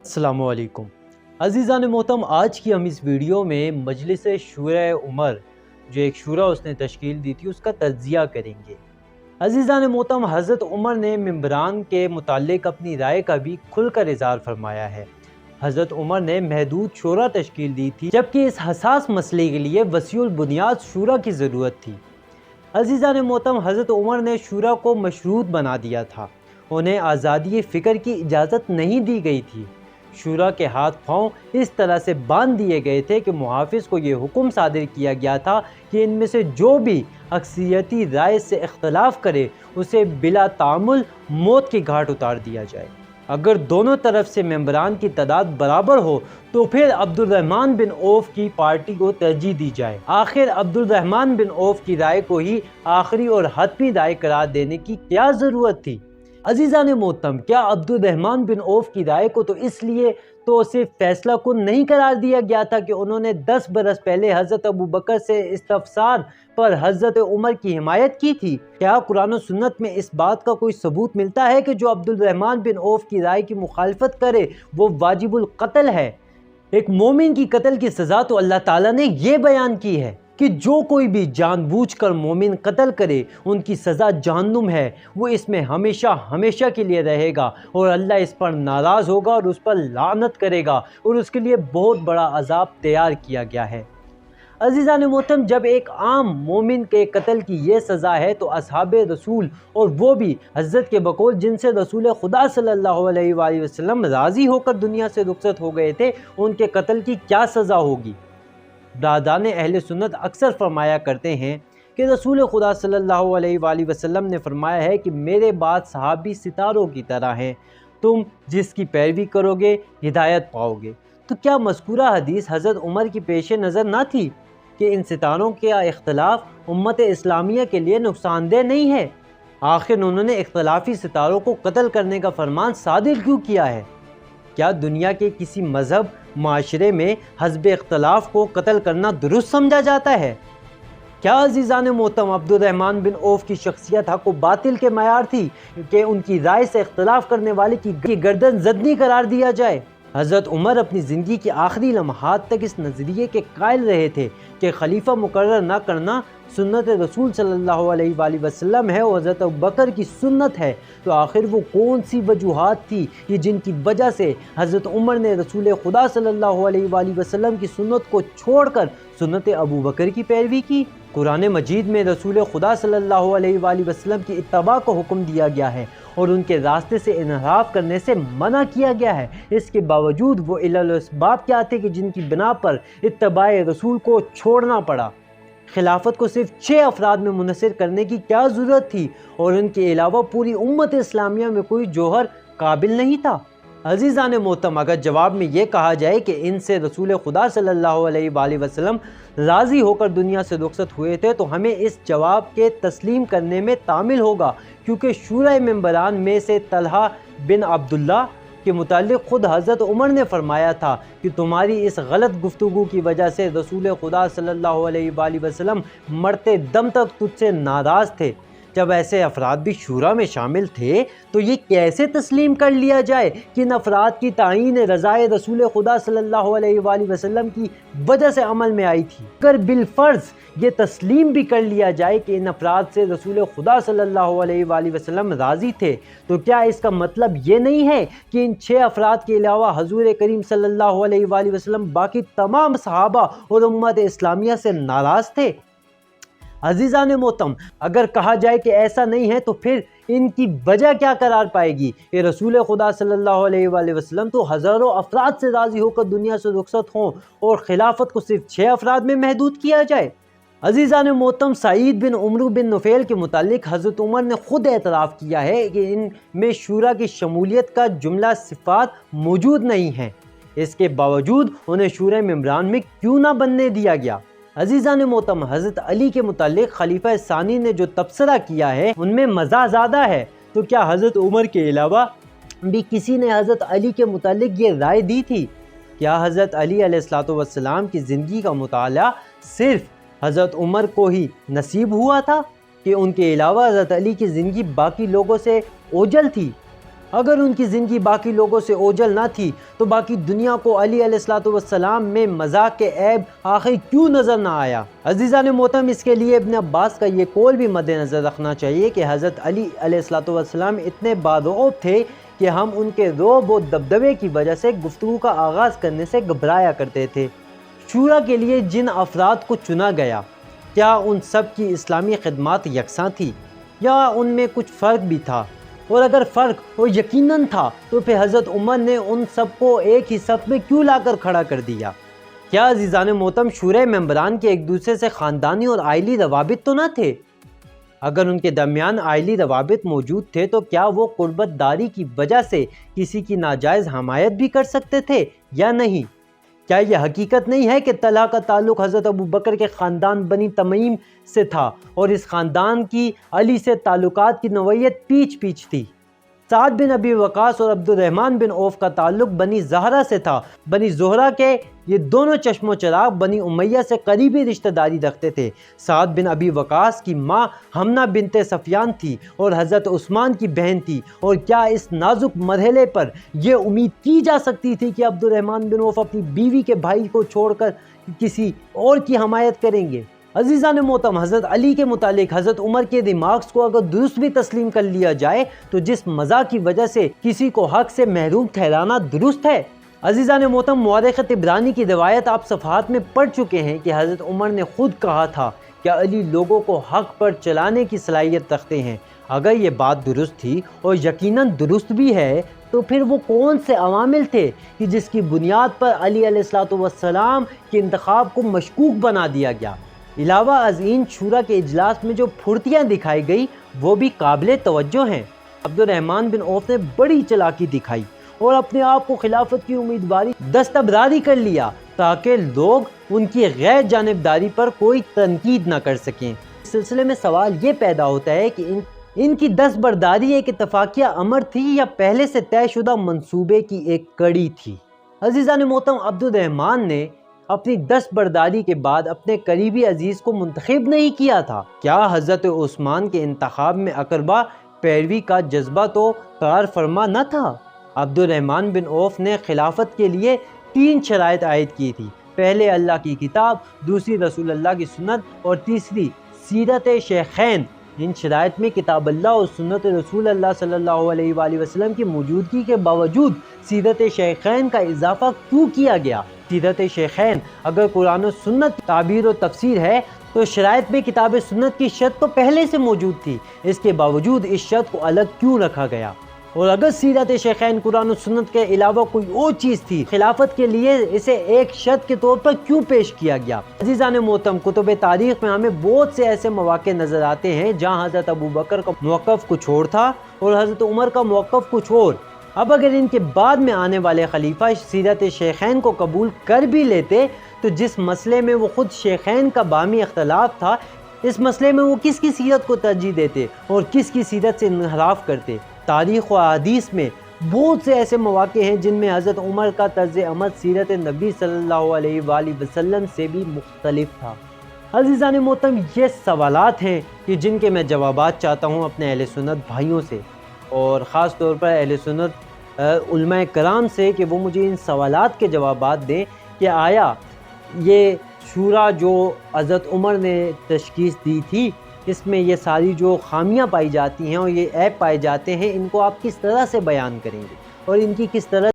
السلام علیکم عزیزان محترم، آج کی ہم اس ویڈیو میں مجلس شورا عمر جو ایک شورا اس نے تشکیل دی تھی اس کا تجزیہ کریں گے۔ عزیزان محترم، حضرت عمر نے ممبران کے متعلق اپنی رائے کا بھی کھل کر اظہار فرمایا ہے۔ حضرت عمر نے محدود شورا تشکیل دی تھی، جبکہ اس حساس مسئلے کے لیے وسیع البنیاد شورا کی ضرورت تھی۔ عزیزان محترم، حضرت عمر نے شورا کو مشروط بنا دیا تھا، انہیں آزادی فکر کی اجازت نہیں دی گئی تھی۔ شورا کے ہاتھ پاؤں اس طرح سے باندھ دیے گئے تھے کہ محافظ کو یہ حکم صادر کیا گیا تھا کہ ان میں سے جو بھی اکثریتی رائے سے اختلاف کرے اسے بلا تعامل موت کے گھاٹ اتار دیا جائے۔ اگر دونوں طرف سے ممبران کی تعداد برابر ہو تو پھر عبد الرحمن بن عوف کی پارٹی کو ترجیح دی جائے۔ آخر عبد الرحمن بن عوف کی رائے کو ہی آخری اور حتمی رائے قرار دینے کی کیا ضرورت تھی؟ عزیزان محترم، کیا عبد الرحمن بن عوف کی رائے کو تو اس لیے تو صرف فیصلہ کن نہیں قرار دیا گیا تھا کہ انہوں نے 10 برس پہلے حضرت ابوبکر سے استفسار پر حضرت عمر کی حمایت کی تھی؟ کیا قرآن و سنت میں اس بات کا کوئی ثبوت ملتا ہے کہ جو عبد الرحمن بن عوف کی رائے کی مخالفت کرے وہ واجب القتل ہے؟ ایک مومن کی قتل کی سزا تو اللہ تعالیٰ نے یہ بیان کی ہے کہ جو کوئی بھی جان بوجھ کر مومن قتل کرے ان کی سزا جہنم ہے، وہ اس میں ہمیشہ ہمیشہ کے لیے رہے گا اور اللہ اس پر ناراض ہوگا اور اس پر لعنت کرے گا اور اس کے لیے بہت بڑا عذاب تیار کیا گیا ہے۔ عزیزان محترم، جب ایک عام مومن کے قتل کی یہ سزا ہے تو اصحاب رسول اور وہ بھی حضرت کے بقول جن سے رسول خدا صلی اللہ علیہ وآلہ وسلم راضی ہو کر دنیا سے رخصت ہو گئے تھے، ان کے قتل کی کیا سزا ہوگی؟ برادران اہل سنت اکثر فرمایا کرتے ہیں کہ رسول خدا صلی اللہ علیہ وآلہ وسلم نے فرمایا ہے کہ میرے بعد صحابی ستاروں کی طرح ہیں، تم جس کی پیروی کرو گے ہدایت پاؤ گے۔ تو کیا مذکورہ حدیث حضرت عمر کی پیش نظر نہ تھی کہ ان ستاروں کا اختلاف امت اسلامیہ کے لیے نقصان دہ نہیں ہے؟ آخر انہوں نے اختلافی ستاروں کو قتل کرنے کا فرمان صادر کیوں کیا ہے؟ کیا دنیا کے کسی مذہب معاشرے میں حزب اختلاف کو قتل کرنا درست سمجھا جاتا ہے؟ کیا عزیزان محترم عبد الرحمن بن عوف کی شخصیت حق و باطل کے معیار تھی کہ ان کی رائے سے اختلاف کرنے والے کی گردن زدنی قرار دیا جائے؟ حضرت عمر اپنی زندگی کے آخری لمحات تک اس نظریے کے قائل رہے تھے کہ خلیفہ مقرر نہ کرنا سنت رسول صلی اللہ علیہ وآلہ وسلم ہے اور حضرت ابوبکر کی سنت ہے۔ تو آخر وہ کون سی وجوہات تھی یہ جن کی وجہ سے حضرت عمر نے رسول خدا صلی اللہ علیہ وآلہ وسلم کی سنت کو چھوڑ کر سنت ابوبکر کی پیروی کی؟ قرآن مجید میں رسول خدا صلی اللہ علیہ وآلہ وسلم کی اتباع کو حکم دیا گیا ہے اور ان کے راستے سے انحراف کرنے سے منع کیا گیا ہے۔ اس کے باوجود وہ علل و اسباب کیا تھے کہ جن کی بنا پر اتباع رسول کو چھوڑنا پڑا؟ خلافت کو صرف 6 افراد میں منحصر کرنے کی کیا ضرورت تھی اور ان کے علاوہ پوری امت اسلامیہ میں کوئی جوہر قابل نہیں تھا؟ عزیزان محترم، اگر جواب میں یہ کہا جائے کہ ان سے رسول خدا صلی اللہ علیہ وآلہ وسلم راضی ہو کر دنیا سے رخصت ہوئے تھے تو ہمیں اس جواب کے تسلیم کرنے میں تعامل ہوگا، کیونکہ شورا ممبران میں سے طلحہ بن عبداللہ کے متعلق خود حضرت عمر نے فرمایا تھا کہ تمہاری اس غلط گفتگو کی وجہ سے رسول خدا صلی اللہ علیہ وآلہ وسلم مرتے دم تک تجھ سے ناراض تھے۔ جب ایسے افراد بھی شورا میں شامل تھے تو یہ کیسے تسلیم کر لیا جائے کہ ان افراد کی تعیین رضائے رسول خدا صلی اللہ علیہ وآلہ وسلم کی وجہ سے عمل میں آئی تھی؟ اگر بالفرض یہ تسلیم بھی کر لیا جائے کہ ان افراد سے رسول خدا صلی اللہ علیہ وآلہ وسلم راضی تھے تو کیا اس کا مطلب یہ نہیں ہے کہ ان 6 افراد کے علاوہ حضور کریم صلی اللہ علیہ وآلہ وسلم باقی تمام صحابہ اور امت اسلامیہ سے ناراض تھے؟ عزیزان محترم، اگر کہا جائے کہ ایسا نہیں ہے تو پھر ان کی وجہ کیا قرار پائے گی کہ رسول خدا صلی اللہ علیہ وآلہ وسلم تو ہزاروں افراد سے راضی ہو کر دنیا سے رخصت ہوں اور خلافت کو صرف 6 افراد میں محدود کیا جائے؟ عزیزان محترم، سعید بن عمرو بن نفیل کے متعلق حضرت عمر نے خود اعتراف کیا ہے کہ ان میں شورا کی شمولیت کا جملہ صفات موجود نہیں ہیں، اس کے باوجود انہیں شورا ممبران میں کیوں نہ بننے دیا گیا؟ عزیزان محترم، حضرت علی کے متعلق خلیفہ ثانی نے جو تبصرہ کیا ہے ان میں مزاح زیادہ ہے، تو کیا حضرت عمر کے علاوہ بھی کسی نے حضرت علی کے متعلق یہ رائے دی تھی؟ کیا حضرت علی علیہ السلام کی زندگی کا مطالعہ صرف حضرت عمر کو ہی نصیب ہوا تھا کہ ان کے علاوہ حضرت علی کی زندگی باقی لوگوں سے اوجل تھی؟ اگر ان کی زندگی باقی لوگوں سے اوجھل نہ تھی تو باقی دنیا کو علی علیہ السلام میں مذاق کے عیب آخر کیوں نظر نہ آیا؟ عزیزان محترم، اس کے لیے ابن عباس کا یہ قول بھی مد نظر رکھنا چاہیے کہ حضرت علی علیہ السلام اتنے بارعب تھے کہ ہم ان کے رعب و دبدبے کی وجہ سے گفتگو کا آغاز کرنے سے گھبرایا کرتے تھے۔ شورا کے لیے جن افراد کو چنا گیا، کیا ان سب کی اسلامی خدمات یکساں تھی یا ان میں کچھ فرق بھی تھا؟ اور اگر فرق اور یقیناً تھا تو پھر حضرت عمر نے ان سب کو ایک ہی صف میں کیوں لا کر کھڑا کر دیا؟ کیا عزیزان محترم شورا ممبران کے ایک دوسرے سے خاندانی اور عائلی روابط تو نہ تھے؟ اگر ان کے درمیان عائلی روابط موجود تھے تو کیا وہ قربت داری کی وجہ سے کسی کی ناجائز حمایت بھی کر سکتے تھے یا نہیں؟ کیا یہ حقیقت نہیں ہے کہ طلحہ کا تعلق حضرت ابو بکر کے خاندان بنی تمیم سے تھا اور اس خاندان کی علی سے تعلقات کی نوعیت پیچھ پیچھ تھی؟ سعد بن ابی وقاص اور عبد الرحمن بن عوف کا تعلق بنی زہرہ سے تھا۔ بنی زہرہ کے یہ دونوں چشم و چراغ بنی امیہ سے قریبی رشتہ داری رکھتے تھے۔ سعد بن ابی وقاص کی ماں حمنہ بنت سفیان تھی اور حضرت عثمان کی بہن تھی، اور کیا اس نازک مرحلے پر یہ امید کی جا سکتی تھی کہ عبد الرحمن بن عوف اپنی بیوی کے بھائی کو چھوڑ کر کسی اور کی حمایت کریں گے؟ عزیزان محترم، حضرت علی کے متعلق حضرت عمر کے ریمارکس کو اگر درست بھی تسلیم کر لیا جائے تو جس مزاح کی وجہ سے کسی کو حق سے محروم ٹھہرانا درست ہے؟ عزیزان محترم، مورخ طبرانی کی روایت آپ صفحات میں پڑھ چکے ہیں کہ حضرت عمر نے خود کہا تھا کہ علی لوگوں کو حق پر چلانے کی صلاحیت رکھتے ہیں۔ اگر یہ بات درست تھی اور یقیناً درست بھی ہے تو پھر وہ کون سے عوامل تھے کہ جس کی بنیاد پر علی علیہ السلام کے انتخاب کو مشکوک بنا دیا گیا؟ علاوہ ازیں شورا کے اجلاس میں جو پھرتیاں دکھائی گئی وہ بھی قابل توجہ ہیں۔ عبد الرحمن بن عوف نے بڑی چلاکی دکھائی اور اپنے آپ کو خلافت کی امیدواری دستبرداری کر لیا تاکہ لوگ ان کی غیر جانبداری پر کوئی تنقید نہ کر سکیں۔ اس سلسلے میں سوال یہ پیدا ہوتا ہے کہ ان کی دستبرداری ایک اتفاقیہ امر تھی یا پہلے سے طے شدہ منصوبے کی ایک کڑی تھی؟ عزیزان محترم، عبد الرحمن نے اپنی دستبرداری کے بعد اپنے قریبی عزیز کو منتخب نہیں کیا تھا؟ کیا حضرت عثمان کے انتخاب میں اقربا پیروی کا جذبہ تو قرار فرما نہ تھا؟ عبد الرحمن بن عوف نے خلافت کے لیے 3 شرائط عائد کی تھی۔ پہلے اللہ کی کتاب، دوسری رسول اللہ کی سنت اور تیسری سیرت شیخین۔ ان شرائط میں کتاب اللہ اور سنت رسول اللہ صلی اللہ علیہ وآلہ وسلم کی موجودگی کے باوجود سیرت شیخین کا اضافہ کیوں کیا گیا؟ سیرت شیخین اگر قرآن و سنت تعبیر و تفسیر ہے تو شرائط میں کتاب سنت کی شرط تو پہلے سے موجود تھی، اس کے باوجود اس شرط کو الگ کیوں رکھا گیا؟ اور اگر سیرت شیخین قرآن و سنت کے علاوہ کوئی اور چیز تھی، خلافت کے لیے اسے ایک شرط کے طور پر کیوں پیش کیا گیا؟ عزیزان محترم، کتب تاریخ میں ہمیں بہت سے ایسے مواقع نظر آتے ہیں جہاں حضرت ابو بکر کا موقف کچھ اور تھا اور حضرت عمر کا موقف کچھ اور۔ اب اگر ان کے بعد میں آنے والے خلیفہ سیرت شیخین کو قبول کر بھی لیتے تو جس مسئلے میں وہ خود شیخین کا باہمی اختلاف تھا، اس مسئلے میں وہ کس کی سیرت کو ترجیح دیتے اور کس کی سیرت سے انحراف کرتے؟ تاریخ و احادیث میں بہت سے ایسے مواقع ہیں جن میں حضرت عمر کا طرز عمل سیرت نبی صلی اللہ علیہ وآلہ وسلم سے بھی مختلف تھا۔ عزیزان محترم، یہ سوالات ہیں کہ جن کے میں جوابات چاہتا ہوں اپنے اہل سنت بھائیوں سے، اور خاص طور پر اہل سنت علماء کرام سے، کہ وہ مجھے ان سوالات کے جوابات دیں کہ آیا یہ شورا جو حضرت عمر نے تشخیص دی تھی، اس میں یہ ساری جو خامیاں پائی جاتی ہیں اور یہ عیب پائے جاتے ہیں، ان کو آپ کس طرح سے بیان کریں گے اور ان کی کس طرح